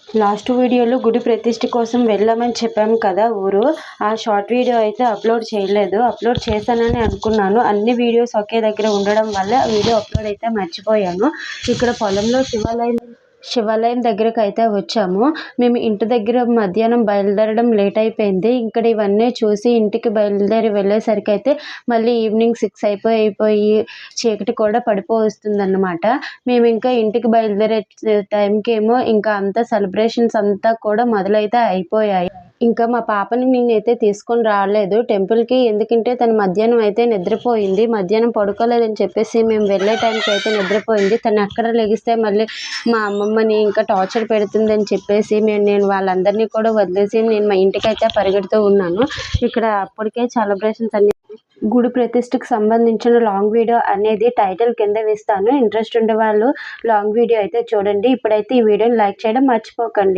Last వీడియోలో గుడి ప్రతిష్ఠ కోసం వెళ్ళామని చెప్పాము కదా ఊరు. ఆ షార్ట్ వీడియో అయితే అప్లోడ్ చేయలేదు. అప్లోడ్ చేశానని అనుకున్నాను. అన్ని వీడియోస్ ఒకే దగ్గర ఉండడం వల్ల వీడియో అప్లోడ్ అయితే మర్చిపోయాను. ఇక్కడ పొలంలో శివాలయం దగ్గరకు అయితే వచ్చాము. మేము ఇంటి దగ్గర మధ్యాహ్నం బయలుదేరడం లేట్ అయిపోయింది. ఇక్కడ ఇవన్నీ చూసి ఇంటికి బయలుదేరి వెళ్ళేసరికి అయితే మళ్ళీ ఈవినింగ్ 6 అయిపోయి చీకటి కూడా పడిపోతుందన్నమాట. మేము ఇంకా ఇంటికి బయలుదేరే టైంకి ఏమో ఇంకా అంతా సెలబ్రేషన్స్ అంతా కూడా మొదలైతే అయిపోయాయి. ఇంకా మా పాపని నేనైతే తీసుకొని రాలేదు టెంపుల్కి. ఎందుకంటే తను మధ్యాహ్నం అయితే నిద్రపోయింది. మధ్యాహ్నం పడుకోలేదని చెప్పేసి మేము వెళ్ళే టైంకి అయితే నిద్రపోయింది. తను ఎక్కడ లెగిస్తే మళ్ళీ మా అమ్మమ్మని ఇంకా టార్చర్ పెడుతుందని చెప్పేసి నేను వాళ్ళందరినీ కూడా వదిలేసి నేను మా ఇంటికైతే పరిగెడుతూ ఉన్నాను. ఇక్కడ అప్పటికే సెలబ్రేషన్స్ అన్ని గుడి ప్రతిష్టకు సంబంధించిన లాంగ్ వీడియో అనేది టైటిల్ కింద వేస్తాను. ఇంట్రెస్ట్ ఉండే వాళ్ళు లాంగ్ వీడియో అయితే చూడండి. ఇప్పుడైతే ఈ వీడియోని లైక్ చేయడం మర్చిపోకండి.